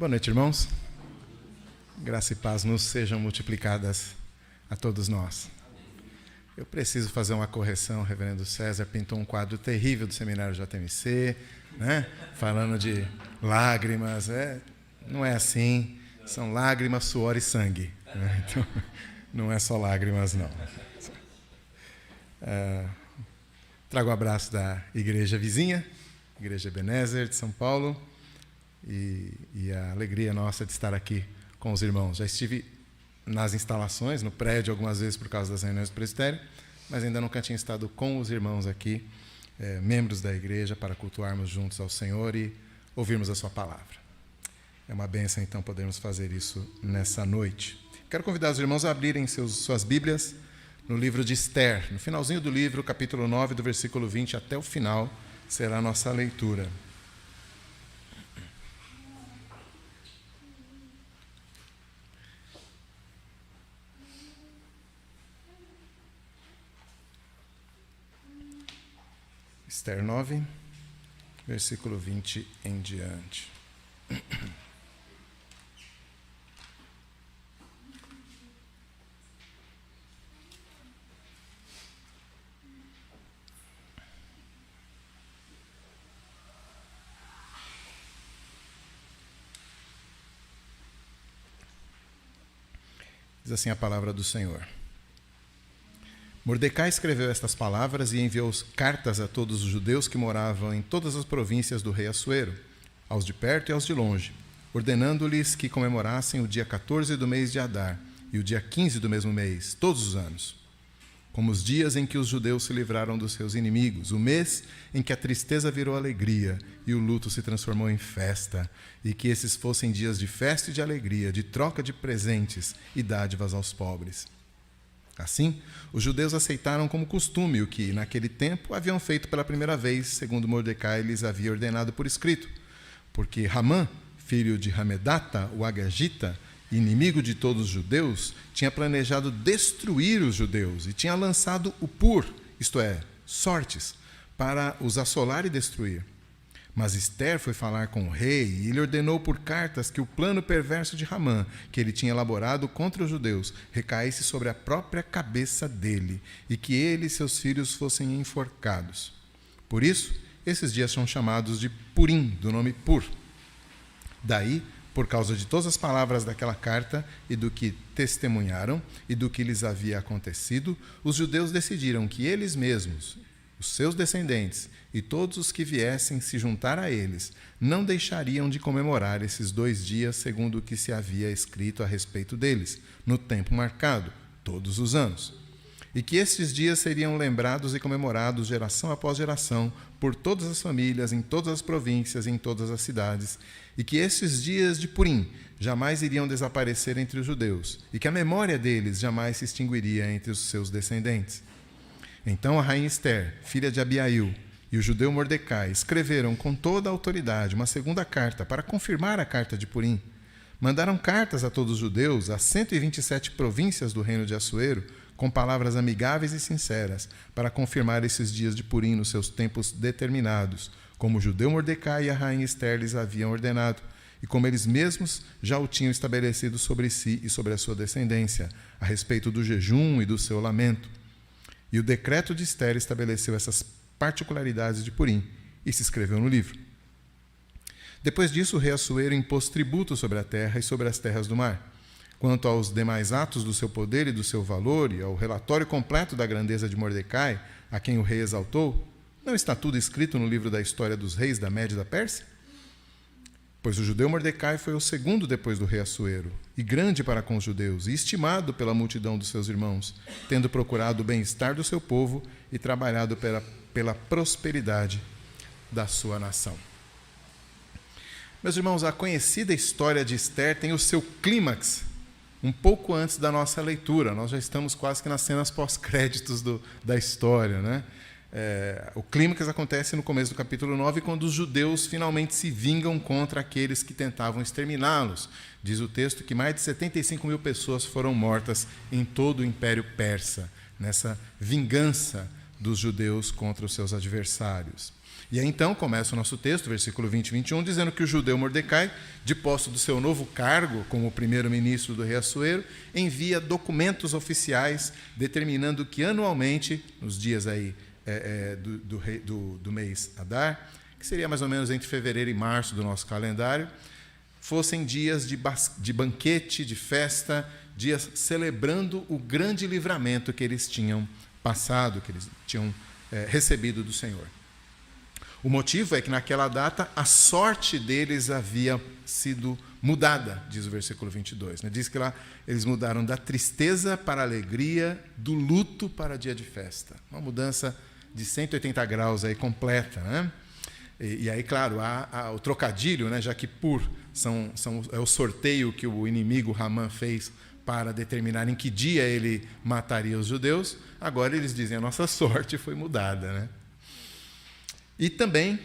Boa noite, irmãos. Graça e paz nos sejam multiplicadas a todos nós. Eu preciso fazer uma correção. O reverendo César pintou um quadro terrível do seminário JMC, né? Falando de lágrimas. Não é assim. São lágrimas, suor e sangue, né? Então, não é só lágrimas, não. Trago o abraço da igreja vizinha, Igreja Ebenezer de São Paulo, e a alegria nossa de estar aqui com os irmãos. Já estive nas instalações, no prédio, algumas vezes por causa das reuniões do presbitério, mas ainda nunca tinha estado com os irmãos aqui, membros da igreja, para cultuarmos juntos ao Senhor e ouvirmos a sua palavra. É uma bênção, então, podermos fazer isso nessa noite. Quero convidar os irmãos a abrirem suas Bíblias no livro de Esther. No finalzinho do livro, capítulo 9, do versículo 20 até o final, será a nossa leitura. Esther 9, versículo 20 em diante. Diz assim a palavra do Senhor. Mordecai escreveu estas palavras e enviou cartas a todos os judeus que moravam em todas as províncias do rei Assuero, aos de perto e aos de longe, ordenando-lhes que comemorassem o dia 14 do mês de Adar e o dia 15 do mesmo mês, todos os anos, como os dias em que os judeus se livraram dos seus inimigos, o mês em que a tristeza virou alegria e o luto se transformou em festa, e que esses fossem dias de festa e de alegria, de troca de presentes e dádivas aos pobres. Assim, os judeus aceitaram como costume o que, naquele tempo, haviam feito pela primeira vez, segundo Mordecai lhes havia ordenado por escrito, porque Ramã, filho de Hamedata, o Agagita, inimigo de todos os judeus, tinha planejado destruir os judeus e tinha lançado o pur, isto é, sortes, para os assolar e destruir. Mas Esther foi falar com o rei e lhe ordenou por cartas que o plano perverso de Ramã, que ele tinha elaborado contra os judeus, recaísse sobre a própria cabeça dele e que ele e seus filhos fossem enforcados. Por isso, esses dias são chamados de Purim, do nome Pur. Daí, por causa de todas as palavras daquela carta e do que testemunharam e do que lhes havia acontecido, os judeus decidiram que eles mesmos, os seus descendentes e todos os que viessem se juntar a eles, não deixariam de comemorar esses 2 dias segundo o que se havia escrito a respeito deles, no tempo marcado, todos os anos. E que estes dias seriam lembrados e comemorados geração após geração, por todas as famílias, em todas as províncias e em todas as cidades, e que estes dias de Purim jamais iriam desaparecer entre os judeus, e que a memória deles jamais se extinguiria entre os seus descendentes. Então a rainha Esther, filha de Abiail, e o judeu Mordecai escreveram com toda a autoridade uma segunda carta para confirmar a carta de Purim. Mandaram cartas a todos os judeus, a 127 províncias do reino de Assuero, com palavras amigáveis e sinceras, para confirmar esses dias de Purim nos seus tempos determinados, como o judeu Mordecai e a rainha Esther lhes haviam ordenado, e como eles mesmos já o tinham estabelecido sobre si e sobre a sua descendência, a respeito do jejum e do seu lamento. E o decreto de Esther estabeleceu essas particularidades de Purim e se escreveu no livro. Depois disso, o rei Assuero impôs tributo sobre a terra e sobre as terras do mar. Quanto aos demais atos do seu poder e do seu valor, e ao relatório completo da grandeza de Mordecai, a quem o rei exaltou, não está tudo escrito no livro da história dos reis da Média e da Pérsia? Pois o judeu Mordecai foi o segundo depois do rei Assuero, e grande para com os judeus, e estimado pela multidão dos seus irmãos, tendo procurado o bem-estar do seu povo e trabalhado pela prosperidade da sua nação. Meus irmãos, a conhecida história de Esther tem o seu clímax um pouco antes da nossa leitura. Nós já estamos quase que nas cenas pós-créditos da história, né? O clímax acontece no começo do capítulo 9, quando os judeus finalmente se vingam contra aqueles que tentavam exterminá-los. Diz o texto que mais de 75 mil pessoas foram mortas em todo o Império Persa, nessa vingança dos judeus contra os seus adversários. E aí então começa o nosso texto, versículo 20 e 21, dizendo que o judeu Mordecai, de posse do seu novo cargo como primeiro-ministro do rei Assuero, envia documentos oficiais determinando que anualmente, nos dias aí do mês Adar, que seria mais ou menos entre fevereiro e março do nosso calendário, fossem dias de banquete, de festa, dias celebrando o grande livramento que eles tinham passado, que eles tinham recebido do Senhor. O motivo é que naquela data a sorte deles havia sido mudada, diz o versículo 22. Né? Diz que lá eles mudaram da tristeza para a alegria, do luto para dia de festa. Uma mudança de 180 graus aí completa. Né? E aí, claro, há o trocadilho, né? Já que é o sorteio que o inimigo Ramã fez para determinar em que dia ele mataria os judeus, agora eles dizem a nossa sorte foi mudada. Né? E também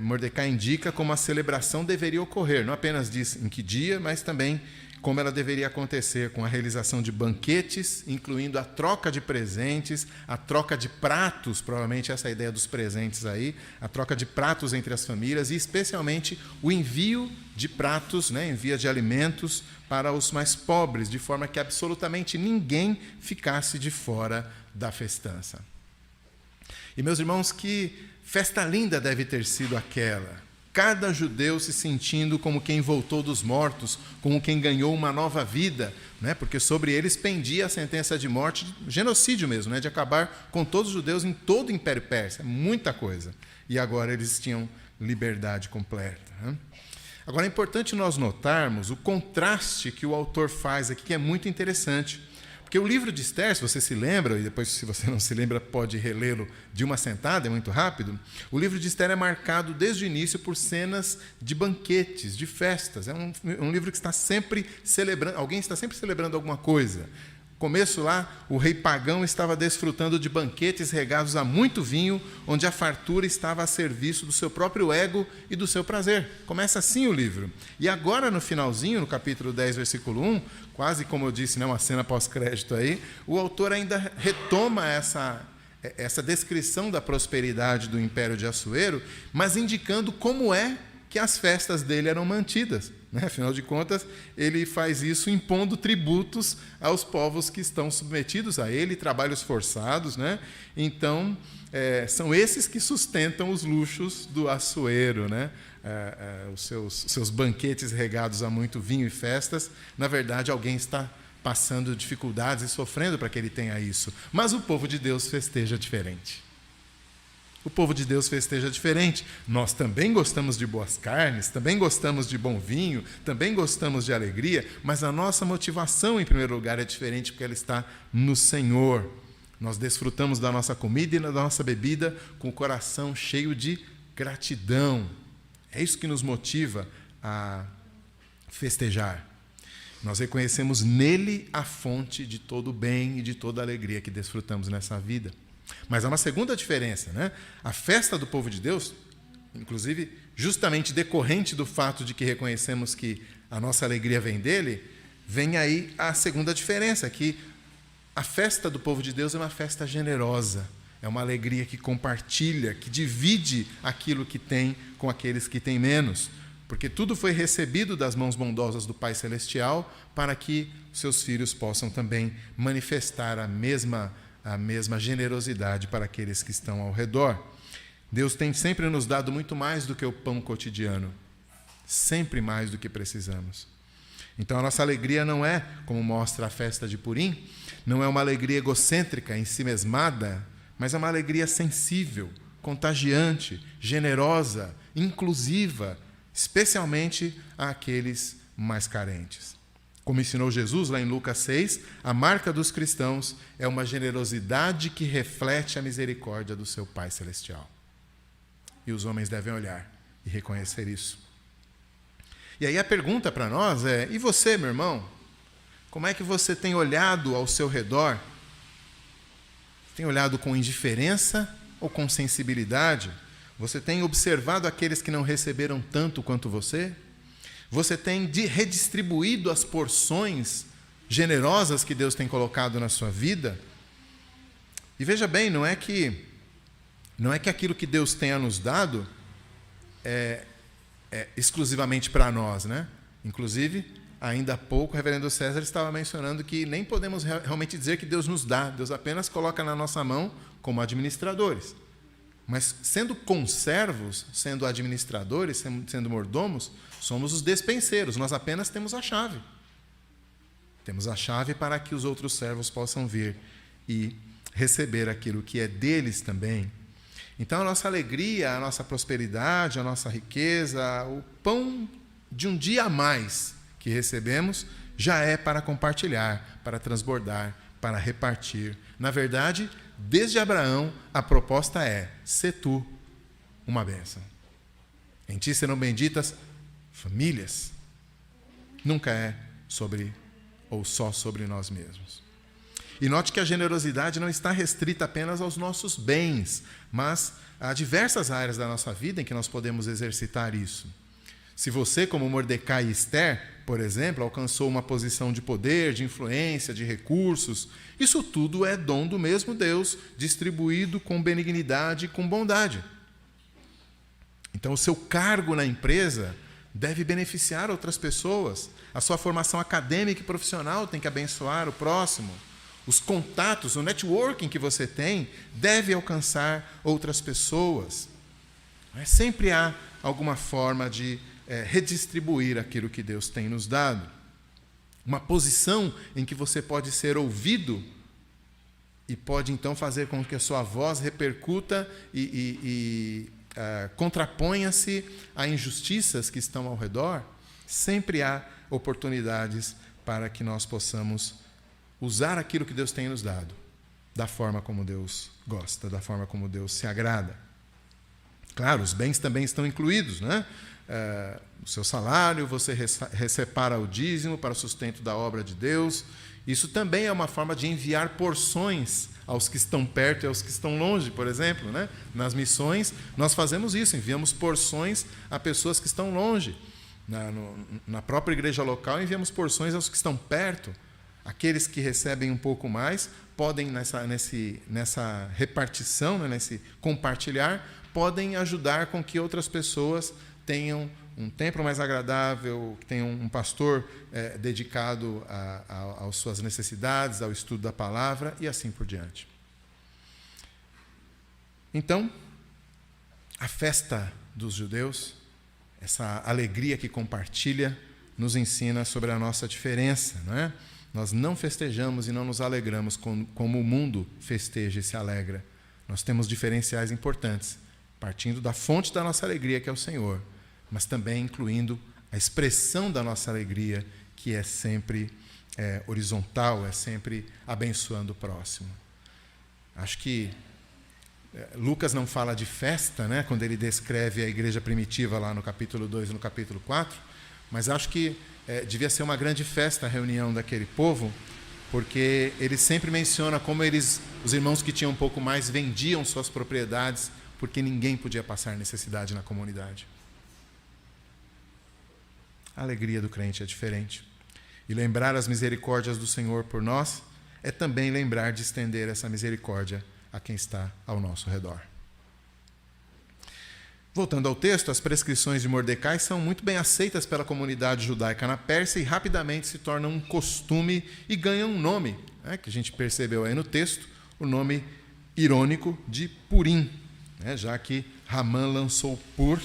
Mordecai indica como a celebração deveria ocorrer, não apenas diz em que dia, mas também como ela deveria acontecer, com a realização de banquetes, incluindo a troca de presentes, a troca de pratos, provavelmente essa é a ideia dos presentes aí, a troca de pratos entre as famílias e especialmente o envio de pratos, né, envio de alimentos para os mais pobres, de forma que absolutamente ninguém ficasse de fora da festança. E, meus irmãos, que festa linda deve ter sido aquela. Cada judeu se sentindo como quem voltou dos mortos, como quem ganhou uma nova vida, né? Porque sobre eles pendia a sentença de morte, genocídio mesmo, né? De acabar com todos os judeus em todo o Império Persa, muita coisa. E agora eles tinham liberdade completa. Né? Agora é importante nós notarmos o contraste que o autor faz aqui, que é muito interessante. Porque o livro de Esther, se você se lembra, e depois se você não se lembra pode relê-lo de uma sentada, é muito rápido, o livro de Esther é marcado desde o início por cenas de banquetes, de festas. É um livro que está sempre celebrando, alguém está sempre celebrando alguma coisa. No começo lá, o rei pagão estava desfrutando de banquetes regados a muito vinho, onde a fartura estava a serviço do seu próprio ego e do seu prazer. Começa assim o livro. E agora, no finalzinho, no capítulo 10, versículo 1, quase como eu disse, né, uma cena pós-crédito aí, o autor ainda retoma essa descrição da prosperidade do Império de Assuero, mas indicando como é que as festas dele eram mantidas. Né? Afinal de contas, ele faz isso impondo tributos aos povos que estão submetidos a ele, trabalhos forçados. Né? Então, são esses que sustentam os luxos do Assuero, né? Os seus banquetes regados a muito vinho e festas. Na verdade, alguém está passando dificuldades e sofrendo para que ele tenha isso. Mas o povo de Deus festeja diferente. O povo de Deus festeja diferente. Nós também gostamos de boas carnes, também gostamos de bom vinho, também gostamos de alegria, mas a nossa motivação, em primeiro lugar, é diferente porque ela está no Senhor. Nós desfrutamos da nossa comida e da nossa bebida com o coração cheio de gratidão. É isso que nos motiva a festejar. Nós reconhecemos nele a fonte de todo o bem e de toda a alegria que desfrutamos nessa vida. Mas há uma segunda diferença, né? A festa do povo de Deus, inclusive justamente decorrente do fato de que reconhecemos que a nossa alegria vem dele, vem aí a segunda diferença, que a festa do povo de Deus é uma festa generosa, é uma alegria que compartilha, que divide aquilo que tem com aqueles que têm menos, porque tudo foi recebido das mãos bondosas do Pai Celestial para que seus filhos possam também manifestar a mesma generosidade para aqueles que estão ao redor. Deus tem sempre nos dado muito mais do que o pão cotidiano, sempre mais do que precisamos. Então a nossa alegria não é, como mostra a festa de Purim, não é uma alegria egocêntrica, ensimesmada, mas é uma alegria sensível, contagiante, generosa, inclusiva, especialmente àqueles mais carentes. Como ensinou Jesus lá em Lucas 6, a marca dos cristãos é uma generosidade que reflete a misericórdia do seu Pai Celestial. E os homens devem olhar e reconhecer isso. E aí a pergunta para nós é, e você, meu irmão? Como é que você tem olhado ao seu redor? Tem olhado com indiferença ou com sensibilidade? Você tem observado aqueles que não receberam tanto quanto você? Você tem redistribuído as porções generosas que Deus tem colocado na sua vida? E veja bem, não é que aquilo que Deus tenha nos dado é exclusivamente para nós, né? Inclusive, ainda há pouco, o reverendo César estava mencionando que nem podemos realmente dizer que Deus nos dá, Deus apenas coloca na nossa mão como administradores. Mas sendo conservos, sendo administradores, sendo mordomos, somos os despenseiros, nós apenas temos a chave. Temos a chave para que os outros servos possam vir e receber aquilo que é deles também. Então, a nossa alegria, a nossa prosperidade, a nossa riqueza, o pão de um dia a mais que recebemos, já é para compartilhar, para transbordar, para repartir. Na verdade, desde Abraão, a proposta é: sê tu uma bênção. Em ti serão benditas famílias. Nunca é sobre ou só sobre nós mesmos. E note que a generosidade não está restrita apenas aos nossos bens, mas há diversas áreas da nossa vida em que nós podemos exercitar isso. Se você, como Mordecai e Esther, por exemplo, alcançou uma posição de poder, de influência, de recursos, isso tudo é dom do mesmo Deus, distribuído com benignidade e com bondade. Então, o seu cargo na empresa deve beneficiar outras pessoas. A sua formação acadêmica e profissional tem que abençoar o próximo. Os contatos, o networking que você tem deve alcançar outras pessoas. Sempre há alguma forma de redistribuir aquilo que Deus tem nos dado. Uma posição em que você pode ser ouvido e pode então fazer com que a sua voz repercuta e contraponha-se a injustiças que estão ao redor. Sempre há oportunidades para que nós possamos usar aquilo que Deus tem nos dado, da forma como Deus gosta, da forma como Deus se agrada. Claro, os bens também estão incluídos, né? O seu salário, você separa o dízimo para o sustento da obra de Deus. Isso também é uma forma de enviar porções aos que estão perto e aos que estão longe, por exemplo, né? Nas missões, nós fazemos isso, enviamos porções a pessoas que estão longe. Na própria igreja local, enviamos porções aos que estão perto. Aqueles que recebem um pouco mais podem, nessa repartição, né, nesse compartilhar, podem ajudar com que outras pessoas tenham um tempo mais agradável, que tenham um pastor dedicado às suas necessidades, ao estudo da palavra e assim por diante. Então, a festa dos judeus, essa alegria que compartilha, nos ensina sobre a nossa diferença, não é? Nós não festejamos e não nos alegramos como o mundo festeja e se alegra. Nós temos diferenciais importantes, partindo da fonte da nossa alegria, que é o Senhor, mas também incluindo a expressão da nossa alegria, que é sempre horizontal, é sempre abençoando o próximo. Acho que Lucas não fala de festa, né, quando ele descreve a igreja primitiva lá no capítulo 2 e no capítulo 4, mas acho que devia ser uma grande festa a reunião daquele povo, porque ele sempre menciona como os irmãos que tinham um pouco mais vendiam suas propriedades, porque ninguém podia passar necessidade na comunidade. A alegria do crente é diferente. E lembrar as misericórdias do Senhor por nós é também lembrar de estender essa misericórdia a quem está ao nosso redor. Voltando ao texto, as prescrições de Mordecai são muito bem aceitas pela comunidade judaica na Pérsia e rapidamente se tornam um costume e ganham um nome, que a gente percebeu aí no texto, o nome irônico de Purim, já que Ramã lançou Pur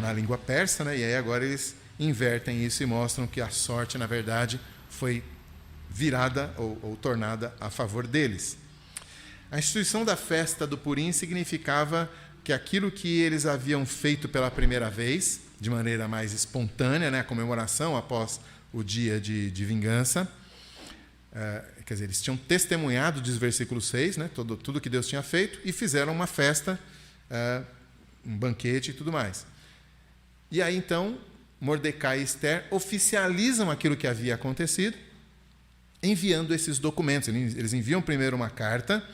na língua persa, e aí agora eles invertem isso e mostram que a sorte, na verdade, foi virada ou tornada a favor deles. A instituição da festa do Purim significava que aquilo que eles haviam feito pela primeira vez, de maneira mais espontânea, a comemoração após o dia de vingança, quer dizer, eles tinham testemunhado, diz o versículo 6, tudo que Deus tinha feito, e fizeram uma festa, um banquete e tudo mais. E aí, então, Mordecai e Esther oficializam aquilo que havia acontecido, enviando esses documentos. Eles enviam primeiro uma carta,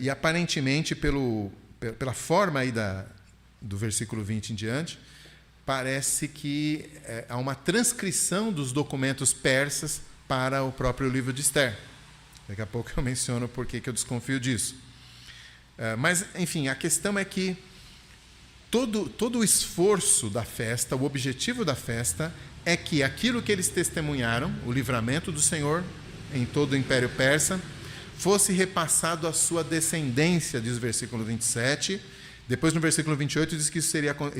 e aparentemente, pela forma aí do versículo 20 em diante, parece que há uma transcrição dos documentos persas para o próprio livro de Esther. Daqui a pouco eu menciono por que eu desconfio disso. Mas, enfim, a questão é que todo o esforço da festa, o objetivo da festa, é que aquilo que eles testemunharam, o livramento do Senhor em todo o Império Persa, fosse repassado à sua descendência, diz o versículo 27. Depois, no versículo 28, diz que isso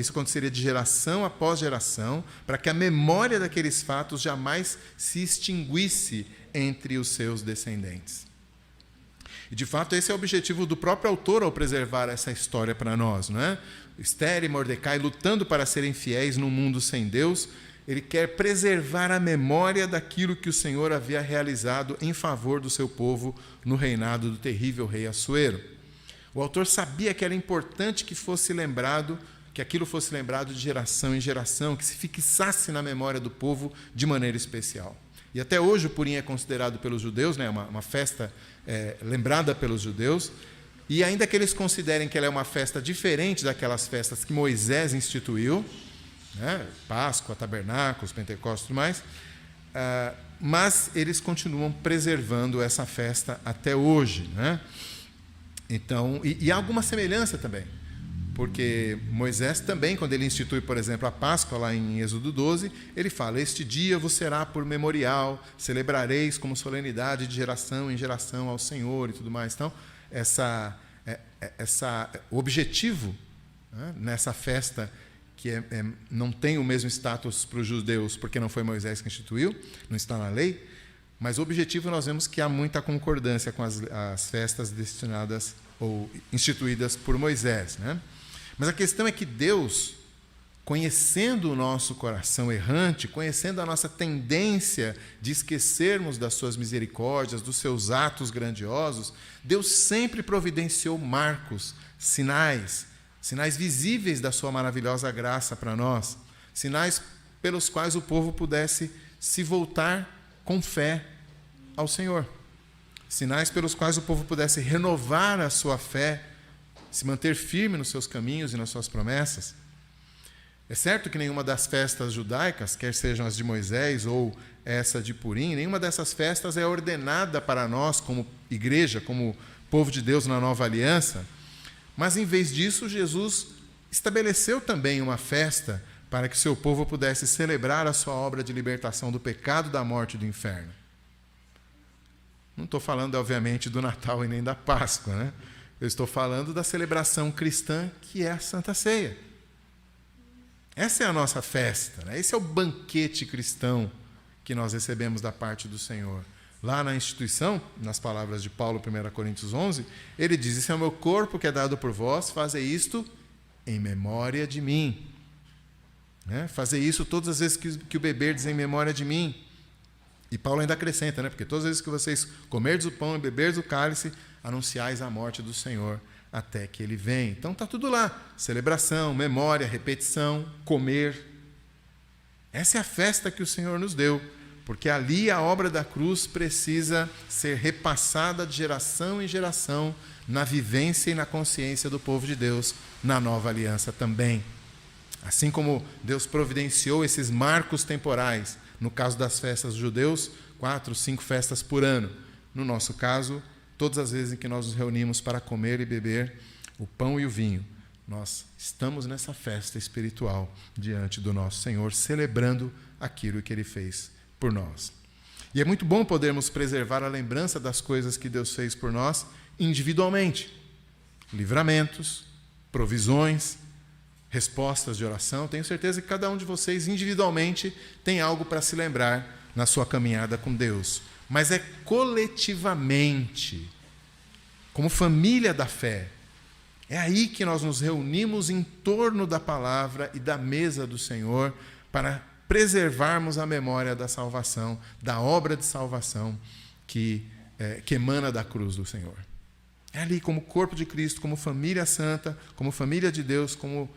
aconteceria de geração após geração, para que a memória daqueles fatos jamais se extinguisse entre os seus descendentes. E, de fato, esse é o objetivo do próprio autor ao preservar essa história para nós, não é? Esther e Mordecai lutando para serem fiéis num mundo sem Deus, ele quer preservar a memória daquilo que o Senhor havia realizado em favor do seu povo no reinado do terrível rei Assuero. O autor sabia que era importante que aquilo fosse lembrado de geração em geração, que se fixasse na memória do povo de maneira especial. E até hoje o Purim é considerado pelos judeus, né, uma festa lembrada pelos judeus, e ainda que eles considerem que ela é uma festa diferente daquelas festas que Moisés instituiu, né, Páscoa, Tabernáculos, Pentecostes e tudo mais, mas eles continuam preservando essa festa até hoje, né? Então, e há alguma semelhança também, porque Moisés também, quando ele institui, por exemplo, a Páscoa, lá em Êxodo 12, ele fala: este dia vos será por memorial, celebrareis como solenidade de geração em geração ao Senhor e tudo mais. Então, o objetivo, né, nessa festa, que não tem o mesmo status para os judeus, porque não foi Moisés que instituiu, não está na lei, mas o objetivo nós vemos que há muita concordância com as festas destinadas ou instituídas por Moisés, né? Mas a questão é que Deus, conhecendo o nosso coração errante, conhecendo a nossa tendência de esquecermos das suas misericórdias, dos seus atos grandiosos, Deus sempre providenciou marcos, sinais visíveis da sua maravilhosa graça para nós, sinais pelos quais o povo pudesse se voltar com fé ao Senhor, sinais pelos quais o povo pudesse renovar a sua fé, se manter firme nos seus caminhos e nas suas promessas. É certo que nenhuma das festas judaicas, quer sejam as de Moisés ou essa de Purim, nenhuma dessas festas é ordenada para nós como igreja, como povo de Deus na nova aliança. Mas, em vez disso, Jesus estabeleceu também uma festa para que seu povo pudesse celebrar a sua obra de libertação do pecado, da morte e do inferno. Não estou falando, obviamente, do Natal e nem da Páscoa, né? Eu estou falando da celebração cristã, que é a Santa Ceia. Essa é a nossa festa, né? Esse é o banquete cristão que nós recebemos da parte do Senhor. Lá na instituição, nas palavras de Paulo, 1 Coríntios 11, ele diz: esse é o meu corpo que é dado por vós, fazei isto em memória de mim. Né? Fazer isso todas as vezes que o beberdes em memória de mim. E Paulo ainda acrescenta, né? Porque todas as vezes que vocês comerdes o pão e beberdes o cálice, anunciais a morte do Senhor até que ele venha. Então está tudo lá: celebração, memória, repetição, comer. Essa é a festa que o Senhor nos deu, porque ali a obra da cruz precisa ser repassada de geração em geração na vivência e na consciência do povo de Deus na nova aliança também. Assim como Deus providenciou esses marcos temporais, no caso das festas dos judeus, 4, 5 festas por ano. No nosso caso, todas as vezes em que nós nos reunimos para comer e beber o pão e o vinho, nós estamos nessa festa espiritual diante do nosso Senhor, celebrando aquilo que Ele fez por nós. E é muito bom podermos preservar a lembrança das coisas que Deus fez por nós individualmente. Livramentos, provisões, respostas de oração. Tenho certeza que cada um de vocês individualmente tem algo para se lembrar na sua caminhada com Deus. Mas é coletivamente, como família da fé, é aí que nós nos reunimos em torno da palavra e da mesa do Senhor para preservarmos a memória da salvação, da obra de salvação que emana da cruz do Senhor. É ali, como corpo de Cristo, como família santa, como família de Deus, como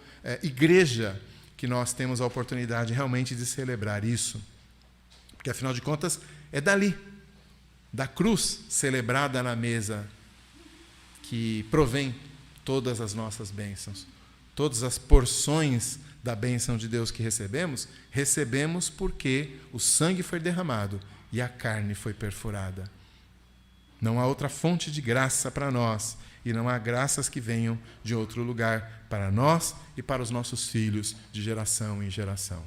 igreja, que nós temos a oportunidade realmente de celebrar isso. Porque, afinal de contas, é dali, da cruz celebrada na mesa, que provém todas as nossas bênçãos, todas as porções da bênção de Deus que recebemos porque o sangue foi derramado e a carne foi perfurada. Não há outra fonte de graça para nós, e não há graças que venham de outro lugar para nós e para os nossos filhos de geração em geração.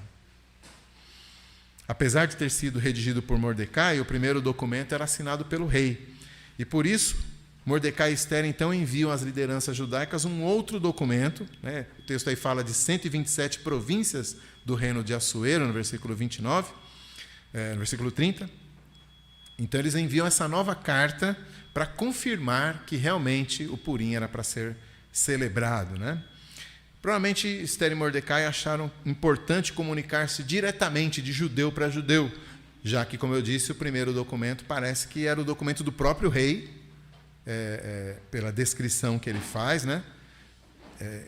Apesar de ter sido redigido por Mordecai, o primeiro documento era assinado pelo rei. E por isso, Mordecai e Ester então enviam às lideranças judaicas um outro documento, né? O texto aí fala de 127 províncias do reino de Assuero, no versículo 29, no versículo 30. Então eles enviam essa nova carta para confirmar que realmente o Purim era para ser celebrado, né? Provavelmente Ester e Mordecai acharam importante comunicar-se diretamente de judeu para judeu, já que, como eu disse, o primeiro documento parece que era o documento do próprio rei, pela descrição que ele faz, né?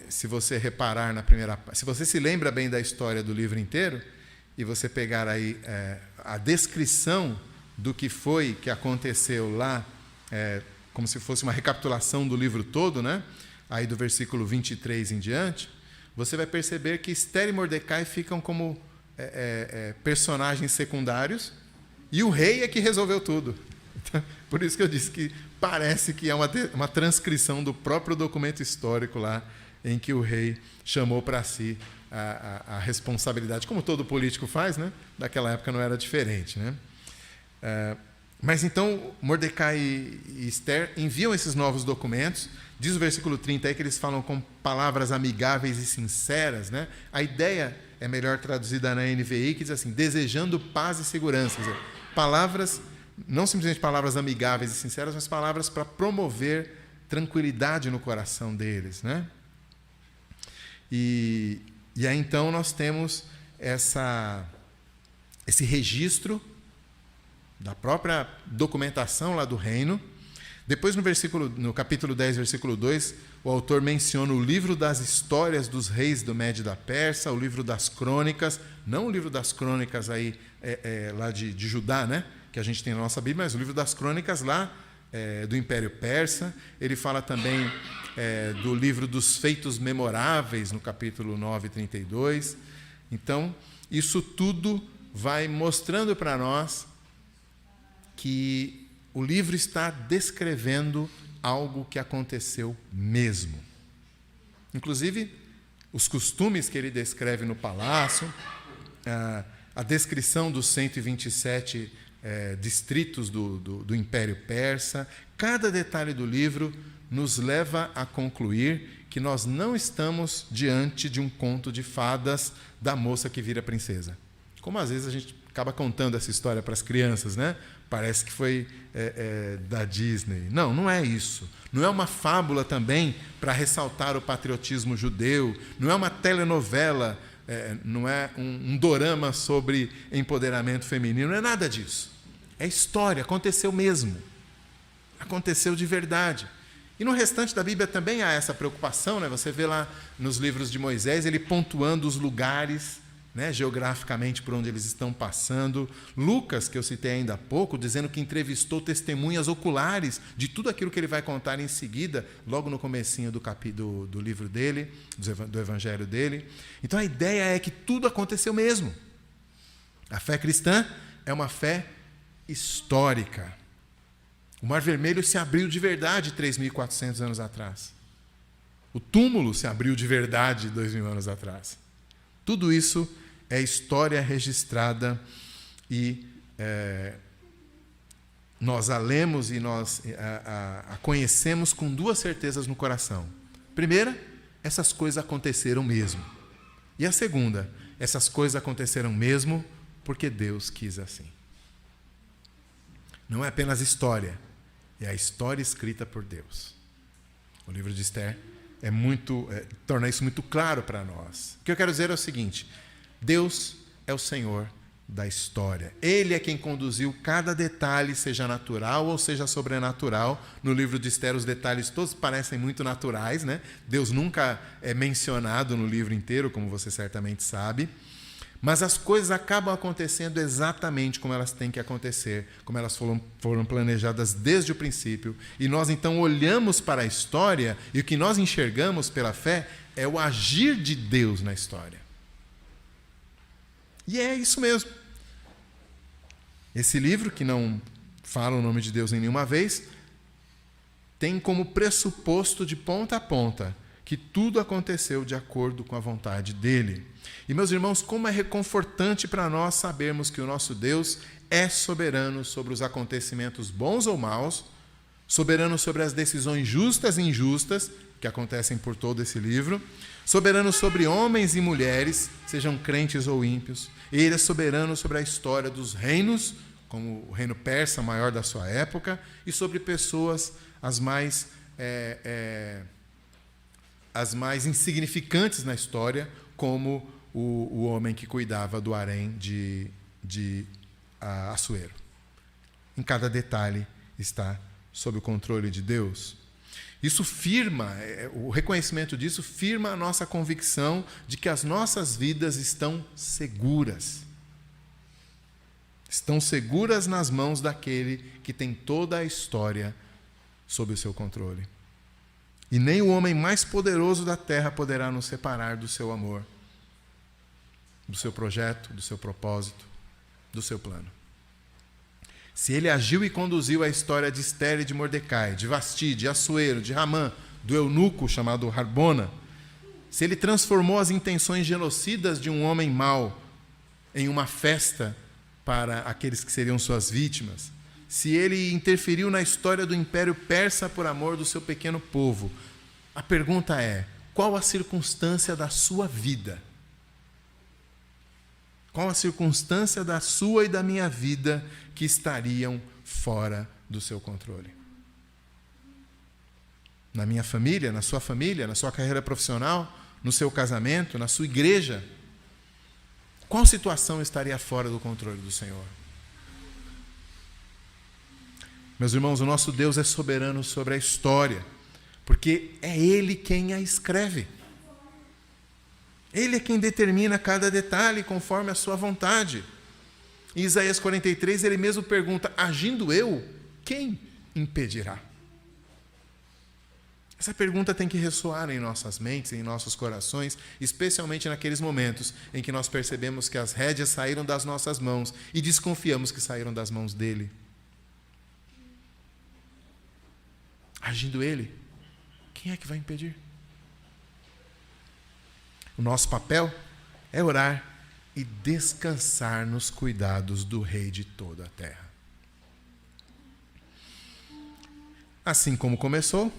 Se você reparar na primeira parte, se você se lembra bem da história do livro inteiro, e você pegar aí a descrição do que foi que aconteceu lá, como se fosse uma recapitulação do livro todo, né? Aí do versículo 23 em diante, você vai perceber que Ester e Mordecai ficam como personagens secundários, e o rei é que resolveu tudo. Então, por isso que eu disse que parece que é uma transcrição do próprio documento histórico lá, em que o rei chamou para si a responsabilidade, como todo político faz, né? Daquela época não era diferente, né? Mas então Mordecai e Ester enviam esses novos documentos. Diz o versículo 30 aí que eles falam com palavras amigáveis e sinceras, né? A ideia é melhor traduzida na NVI, que diz assim: desejando paz e segurança. Quer dizer, palavras, não simplesmente palavras amigáveis e sinceras, mas palavras para promover tranquilidade no coração deles, né? E aí então nós temos esse registro da própria documentação lá do reino. Depois, no capítulo 10, versículo 2, o autor menciona o livro das histórias dos reis do Médio e da Pérsia, o livro das crônicas, não o livro das crônicas aí, lá de Judá, né? Que a gente tem na nossa Bíblia, mas o livro das crônicas lá do Império Persa. Ele fala também do livro dos feitos memoráveis, no capítulo 9, 32. Então, isso tudo vai mostrando para nós que o livro está descrevendo algo que aconteceu mesmo. Inclusive, os costumes que ele descreve no palácio, a descrição dos 127 distritos do Império Persa, cada detalhe do livro nos leva a concluir que nós não estamos diante de um conto de fadas da moça que vira princesa. Como às vezes a gente acaba contando essa história para as crianças, né? Parece que foi da Disney. Não, não é isso. Não é uma fábula também para ressaltar o patriotismo judeu. Não é uma telenovela, não é um dorama sobre empoderamento feminino. Não é nada disso. É história, aconteceu mesmo. Aconteceu de verdade. E no restante da Bíblia também há essa preocupação, né? Você vê lá nos livros de Moisés, ele pontuando os lugares, né, geograficamente por onde eles estão passando. Lucas, que eu citei ainda há pouco, dizendo que entrevistou testemunhas oculares de tudo aquilo que ele vai contar em seguida, logo no comecinho do livro dele, do evangelho dele. Então a ideia é que tudo aconteceu mesmo. A fé cristã é uma fé histórica. O Mar Vermelho se abriu de verdade 3.400 anos atrás. O túmulo se abriu de verdade 2.000 anos atrás. Tudo isso é história registrada e nós a lemos e nós a conhecemos com duas certezas no coração. Primeira, essas coisas aconteceram mesmo. E a segunda, essas coisas aconteceram mesmo porque Deus quis assim. Não é apenas história, é a história escrita por Deus. O livro de Ester torna isso muito claro para nós. O que eu quero dizer é o seguinte: Deus é o Senhor da história. Ele é quem conduziu cada detalhe, seja natural ou seja sobrenatural. No livro de Ester, os detalhes todos parecem muito naturais, né? Deus nunca é mencionado no livro inteiro, como você certamente sabe. Mas as coisas acabam acontecendo exatamente como elas têm que acontecer, como elas foram planejadas desde o princípio. E nós então olhamos para a história e o que nós enxergamos pela fé é o agir de Deus na história. E é isso mesmo. Esse livro, que não fala o nome de Deus em nenhuma vez, tem como pressuposto de ponta a ponta que tudo aconteceu de acordo com a vontade dele. E, meus irmãos, como é reconfortante para nós sabermos que o nosso Deus é soberano sobre os acontecimentos bons ou maus, soberano sobre as decisões justas e injustas que acontecem por todo esse livro, soberano sobre homens e mulheres, sejam crentes ou ímpios. Ele é soberano sobre a história dos reinos, como o reino persa, maior da sua época, e sobre pessoas as mais insignificantes na história, como o homem que cuidava do harém de Assuero. Em cada detalhe está sob o controle de Deus. Isso firma, o reconhecimento disso firma a nossa convicção de que as nossas vidas estão seguras. Estão seguras nas mãos daquele que tem toda a história sob o seu controle. E nem o homem mais poderoso da terra poderá nos separar do seu amor, do seu projeto, do seu propósito, do seu plano. Se ele agiu e conduziu a história de Esther e de Mordecai, de Vasti, de Assuero, de Ramã, do eunuco chamado Harbona, se ele transformou as intenções genocidas de um homem mau em uma festa para aqueles que seriam suas vítimas, se ele interferiu na história do Império Persa por amor do seu pequeno povo, a pergunta é: qual a circunstância da sua vida? Qual a circunstância da sua e da minha vida que estariam fora do seu controle? Na minha família, na sua carreira profissional, no seu casamento, na sua igreja? Qual situação estaria fora do controle do Senhor? Meus irmãos, o nosso Deus é soberano sobre a história, porque é Ele quem a escreve. Ele é quem determina cada detalhe conforme a sua vontade. Em Isaías 43, ele mesmo pergunta: agindo eu, quem impedirá? Essa pergunta tem que ressoar em nossas mentes, em nossos corações, especialmente naqueles momentos em que nós percebemos que as rédeas saíram das nossas mãos e desconfiamos que saíram das mãos dele. Agindo ele, quem é que vai impedir? O nosso papel é orar e descansar nos cuidados do Rei de toda a terra. Assim como começou,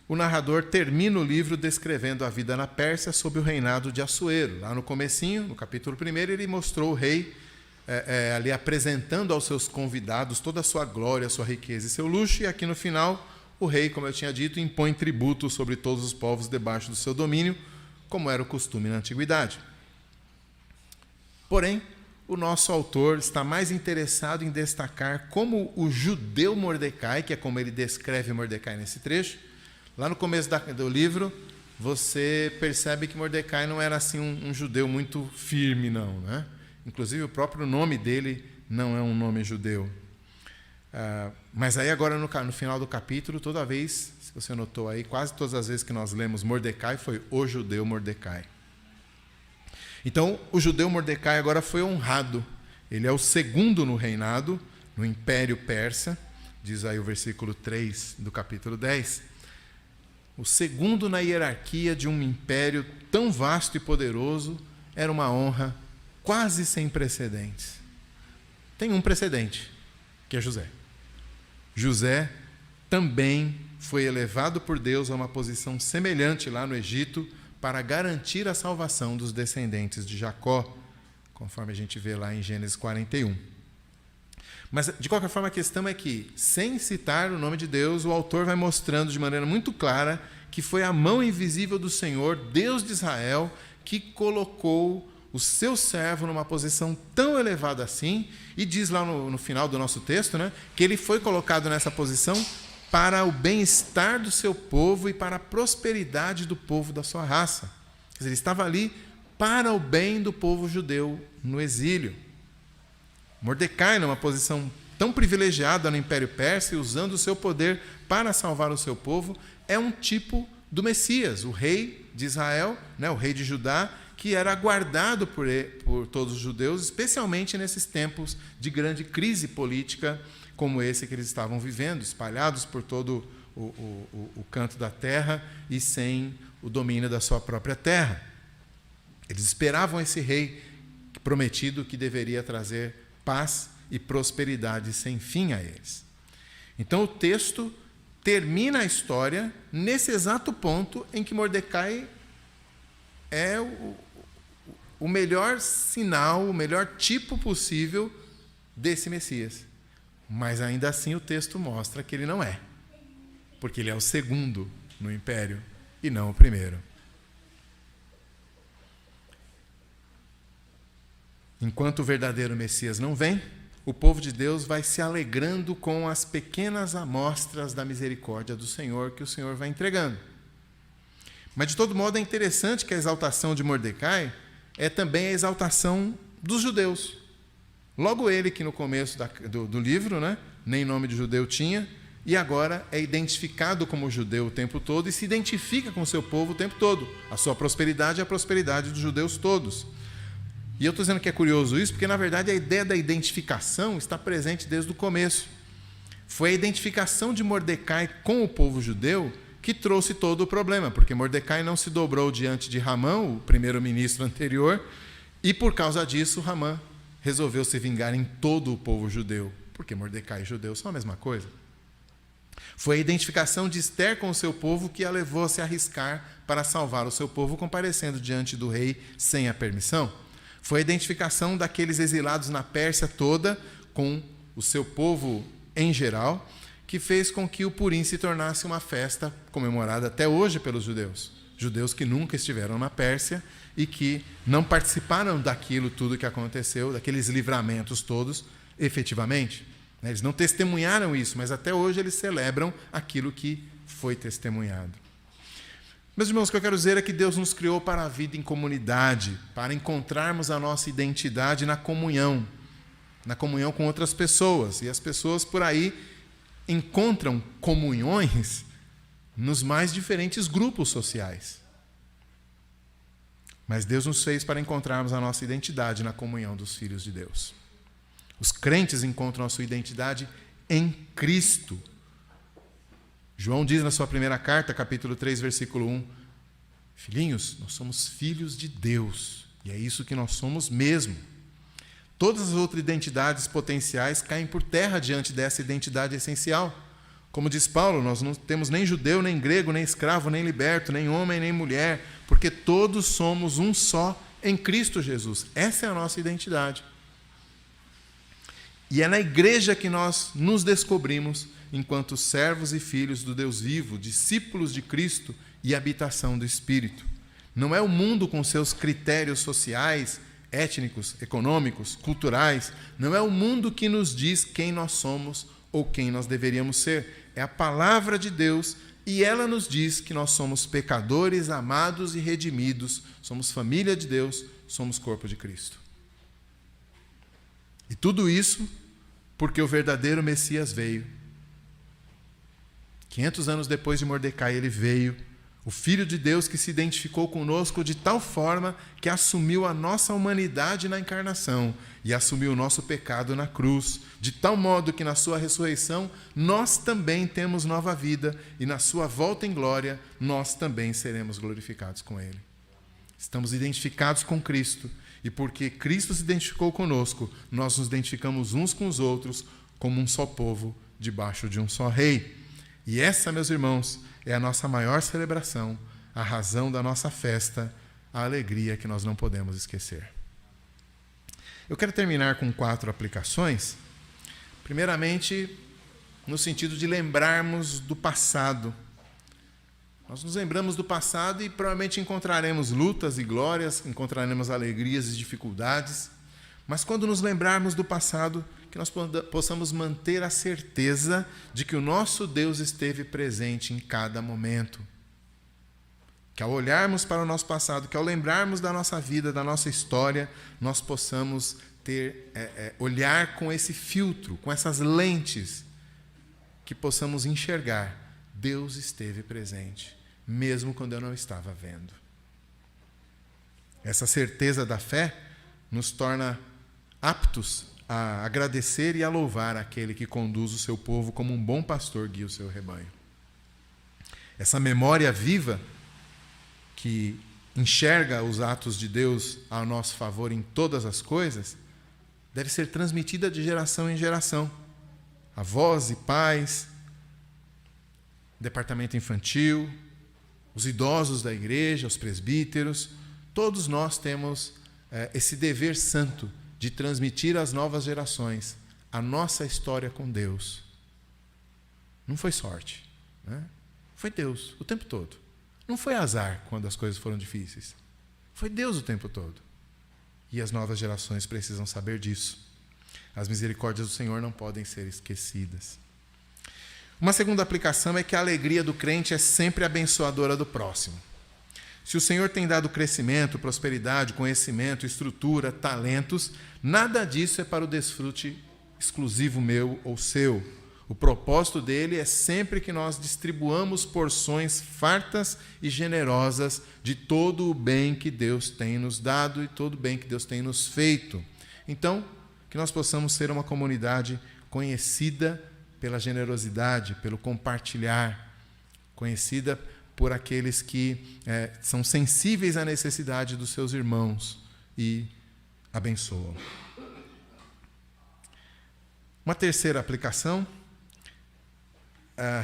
o narrador termina o livro descrevendo a vida na Pérsia sob o reinado de Assuero. Lá no comecinho, no capítulo 1, ele mostrou o rei ali apresentando aos seus convidados toda a sua glória, a sua riqueza e seu luxo, e aqui no final, o rei, como eu tinha dito, impõe tributo sobre todos os povos debaixo do seu domínio, como era o costume na antiguidade. Porém, o nosso autor está mais interessado em destacar como o judeu Mordecai, que é como ele descreve Mordecai nesse trecho, lá no começo do livro, você percebe que Mordecai não era assim um judeu muito firme, não, né? Inclusive, o próprio nome dele não é um nome judeu. Mas aí agora no final do capítulo, toda vez, se você notou aí, quase todas as vezes que nós lemos Mordecai, foi o judeu Mordecai. Então, o judeu Mordecai agora foi honrado. Ele é o segundo no reinado, no Império Persa, diz aí o versículo 3 do capítulo 10. O segundo na hierarquia de um império tão vasto e poderoso era uma honra quase sem precedentes. Tem um precedente, que é José. José também foi elevado por Deus a uma posição semelhante lá no Egito para garantir a salvação dos descendentes de Jacó, conforme a gente vê lá em Gênesis 41. Mas, de qualquer forma, a questão é que, sem citar o nome de Deus, o autor vai mostrando de maneira muito clara que foi a mão invisível do Senhor, Deus de Israel, que colocou o seu servo numa posição tão elevada assim, e diz lá no final do nosso texto, né, que ele foi colocado nessa posição para o bem-estar do seu povo e para a prosperidade do povo da sua raça. Quer dizer, ele estava ali para o bem do povo judeu no exílio. Mordecai, numa posição tão privilegiada no Império Persa e usando o seu poder para salvar o seu povo, é um tipo do Messias, o rei de Israel, né, o rei de Judá, que era aguardado por todos os judeus, especialmente nesses tempos de grande crise política como esse que eles estavam vivendo, espalhados por todo o canto da terra e sem o domínio da sua própria terra. Eles esperavam esse rei prometido que deveria trazer paz e prosperidade sem fim a eles. Então o texto termina a história nesse exato ponto em que Mordecai é o melhor sinal, o melhor tipo possível desse Messias. Mas ainda assim o texto mostra que ele não é, porque ele é o segundo no império e não o primeiro. Enquanto o verdadeiro Messias não vem, o povo de Deus vai se alegrando com as pequenas amostras da misericórdia do Senhor que o Senhor vai entregando. Mas, de todo modo, é interessante que a exaltação de Mordecai é também a exaltação dos judeus. Logo ele, que no começo do livro, nem nome de judeu tinha, e agora é identificado como judeu o tempo todo e se identifica com o seu povo o tempo todo. A sua prosperidade é a prosperidade dos judeus todos. E eu estou dizendo que é curioso isso, porque, na verdade, a ideia da identificação está presente desde o começo. Foi a identificação de Mordecai com o povo judeu que trouxe todo o problema, porque Mordecai não se dobrou diante de Ramã, o primeiro-ministro anterior, e, por causa disso, Ramã resolveu se vingar em todo o povo judeu, porque Mordecai e judeu são a mesma coisa. Foi a identificação de Ester com o seu povo que a levou a se arriscar para salvar o seu povo, comparecendo diante do rei sem a permissão. Foi a identificação daqueles exilados na Pérsia toda com o seu povo em geral, que fez com que o Purim se tornasse uma festa comemorada até hoje pelos judeus. Judeus que nunca estiveram na Pérsia e que não participaram daquilo tudo que aconteceu, daqueles livramentos todos, efetivamente. Eles não testemunharam isso, mas até hoje eles celebram aquilo que foi testemunhado. Meus irmãos, o que eu quero dizer é que Deus nos criou para a vida em comunidade, para encontrarmos a nossa identidade na comunhão com outras pessoas. E as pessoas por aí encontram comunhões nos mais diferentes grupos sociais. Mas Deus nos fez para encontrarmos a nossa identidade na comunhão dos filhos de Deus. Os crentes encontram a sua identidade em Cristo. João diz na sua primeira carta, capítulo 3, versículo 1, filhinhos, nós somos filhos de Deus, e é isso que nós somos mesmo. Todas as outras identidades potenciais caem por terra diante dessa identidade essencial. Como diz Paulo, nós não temos nem judeu, nem grego, nem escravo, nem liberto, nem homem, nem mulher, porque todos somos um só em Cristo Jesus. Essa é a nossa identidade. E é na igreja que nós nos descobrimos enquanto servos e filhos do Deus vivo, discípulos de Cristo e habitação do Espírito. Não é o mundo com seus critérios sociais, étnicos, econômicos, culturais. Não é o mundo que nos diz quem nós somos ou quem nós deveríamos ser. É a palavra de Deus e ela nos diz que nós somos pecadores, amados e redimidos. Somos família de Deus, somos corpo de Cristo. E tudo isso porque o verdadeiro Messias veio. 500 anos depois de Mordecai, ele veio, o Filho de Deus que se identificou conosco de tal forma que assumiu a nossa humanidade na encarnação e assumiu o nosso pecado na cruz, de tal modo que na sua ressurreição nós também temos nova vida e na sua volta em glória nós também seremos glorificados com ele. Estamos identificados com Cristo e porque Cristo se identificou conosco, nós nos identificamos uns com os outros como um só povo debaixo de um só rei. E essa, meus irmãos, é a nossa maior celebração, a razão da nossa festa, a alegria que nós não podemos esquecer. Eu quero terminar com 4 aplicações. Primeiramente, no sentido de lembrarmos do passado. Nós nos lembramos do passado e provavelmente encontraremos lutas e glórias, encontraremos alegrias e dificuldades. Mas quando nos lembrarmos do passado, que nós possamos manter a certeza de que o nosso Deus esteve presente em cada momento. Que ao olharmos para o nosso passado, que ao lembrarmos da nossa vida, da nossa história, nós possamos olhar com esse filtro, com essas lentes, que possamos enxergar. Deus esteve presente, mesmo quando eu não estava vendo. Essa certeza da fé nos torna aptos a agradecer e a louvar aquele que conduz o seu povo como um bom pastor guia o seu rebanho. Essa memória viva que enxerga os atos de Deus a nosso favor em todas as coisas, deve ser transmitida de geração em geração. Avós e pais, departamento infantil, os idosos da igreja, os presbíteros, todos nós temos esse dever santo de transmitir às novas gerações a nossa história com Deus. Não foi sorte, né? Foi Deus o tempo todo. Não foi azar quando as coisas foram difíceis. Foi Deus o tempo todo. E as novas gerações precisam saber disso. As misericórdias do Senhor não podem ser esquecidas. Uma segunda aplicação é que a alegria do crente é sempre abençoadora do próximo. Se o Senhor tem dado crescimento, prosperidade, conhecimento, estrutura, talentos, nada disso é para o desfrute exclusivo meu ou seu. O propósito dele é sempre que nós distribuamos porções fartas e generosas de todo o bem que Deus tem nos dado e todo o bem que Deus tem nos feito. Então, que nós possamos ser uma comunidade conhecida pela generosidade, pelo compartilhar, conhecida por aqueles que são sensíveis à necessidade dos seus irmãos e abençoam. Uma terceira aplicação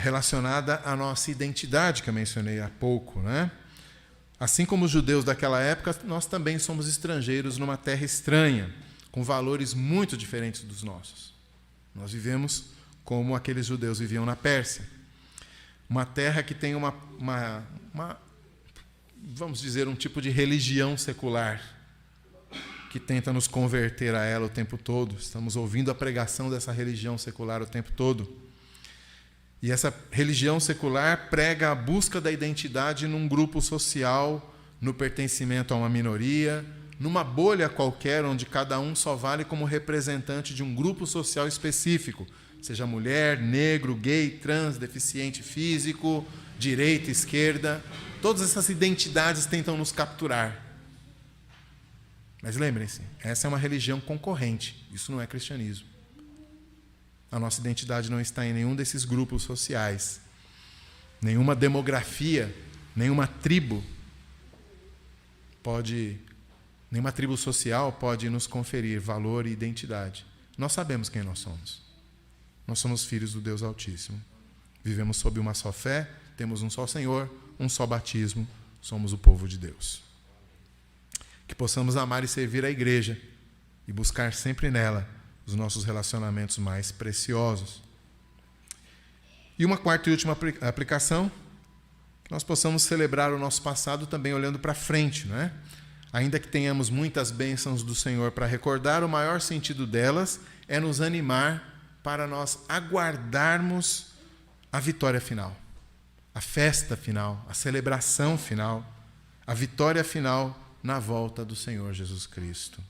relacionada à nossa identidade, que eu mencionei há pouco, né? Assim como os judeus daquela época, nós também somos estrangeiros numa terra estranha, com valores muito diferentes dos nossos. Nós vivemos como aqueles judeus viviam na Pérsia. Uma terra que tem vamos dizer, um tipo de religião secular, que tenta nos converter a ela o tempo todo. Estamos ouvindo a pregação dessa religião secular o tempo todo. E essa religião secular prega a busca da identidade num grupo social, no pertencimento a uma minoria, numa bolha qualquer, onde cada um só vale como representante de um grupo social específico, seja mulher, negro, gay, trans, deficiente físico, direita, esquerda. Todas essas identidades tentam nos capturar. Mas lembrem-se, essa é uma religião concorrente, isso não é cristianismo. A nossa identidade não está em nenhum desses grupos sociais. Nenhuma demografia, nenhuma tribo social pode nos conferir valor e identidade. Nós sabemos quem nós somos. Nós somos filhos do Deus Altíssimo. Vivemos sob uma só fé, temos um só Senhor, um só batismo, somos o povo de Deus. Que possamos amar e servir a igreja e buscar sempre nela os nossos relacionamentos mais preciosos. E uma quarta e última aplicação, que nós possamos celebrar o nosso passado também olhando para frente, não é? Ainda que tenhamos muitas bênçãos do Senhor para recordar, o maior sentido delas é nos animar para nós aguardarmos a vitória final, a festa final, a celebração final, a vitória final na volta do Senhor Jesus Cristo.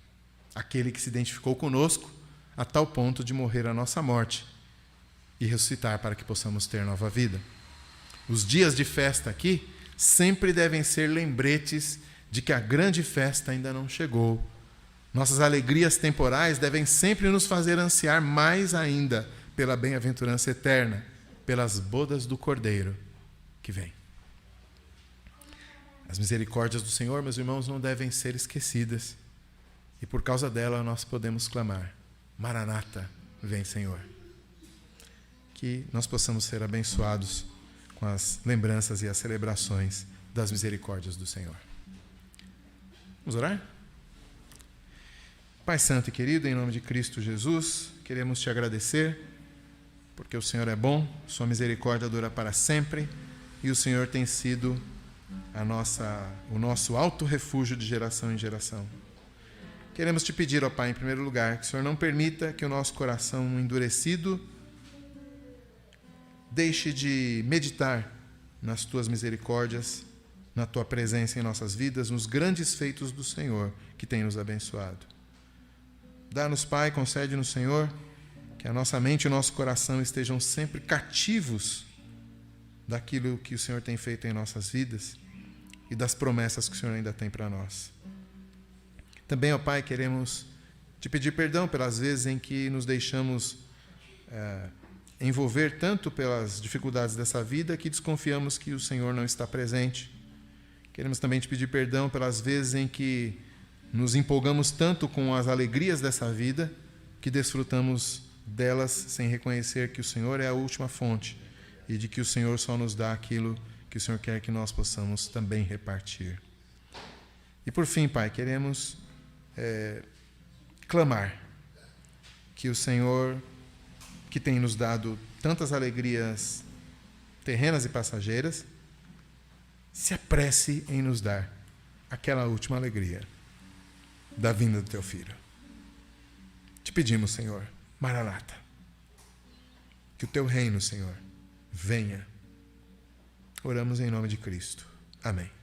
Aquele que se identificou conosco a tal ponto de morrer a nossa morte e ressuscitar para que possamos ter nova vida. Os dias de festa aqui sempre devem ser lembretes de que a grande festa ainda não chegou. Nossas alegrias temporais devem sempre nos fazer ansiar mais ainda pela bem-aventurança eterna, pelas bodas do Cordeiro que vem. As misericórdias do Senhor, meus irmãos, não devem ser esquecidas. E por causa dela nós podemos clamar: Maranata, vem Senhor. Que nós possamos ser abençoados com as lembranças e as celebrações das misericórdias do Senhor. Vamos orar? Pai Santo e querido, em nome de Cristo Jesus, queremos te agradecer, porque o Senhor é bom, sua misericórdia dura para sempre, e o Senhor tem sido o nosso alto refúgio de geração em geração. Queremos te pedir, ó Pai, em primeiro lugar, que o Senhor não permita que o nosso coração endurecido deixe de meditar nas tuas misericórdias, na tua presença em nossas vidas, nos grandes feitos do Senhor que tem nos abençoado. Dá-nos, Pai, concede-nos, Senhor, que a nossa mente e o nosso coração estejam sempre cativos daquilo que o Senhor tem feito em nossas vidas e das promessas que o Senhor ainda tem para nós. Também, ó Pai, queremos te pedir perdão pelas vezes em que nos deixamos envolver tanto pelas dificuldades dessa vida que desconfiamos que o Senhor não está presente. Queremos também te pedir perdão pelas vezes em que nos empolgamos tanto com as alegrias dessa vida que desfrutamos delas sem reconhecer que o Senhor é a última fonte e de que o Senhor só nos dá aquilo que o Senhor quer que nós possamos também repartir. E por fim, Pai, queremos clamar que o Senhor, que tem nos dado tantas alegrias terrenas e passageiras, se apresse em nos dar aquela última alegria da vinda do Teu Filho. Te pedimos, Senhor, Maranata, que o Teu reino, Senhor, venha. Oramos em nome de Cristo. Amém.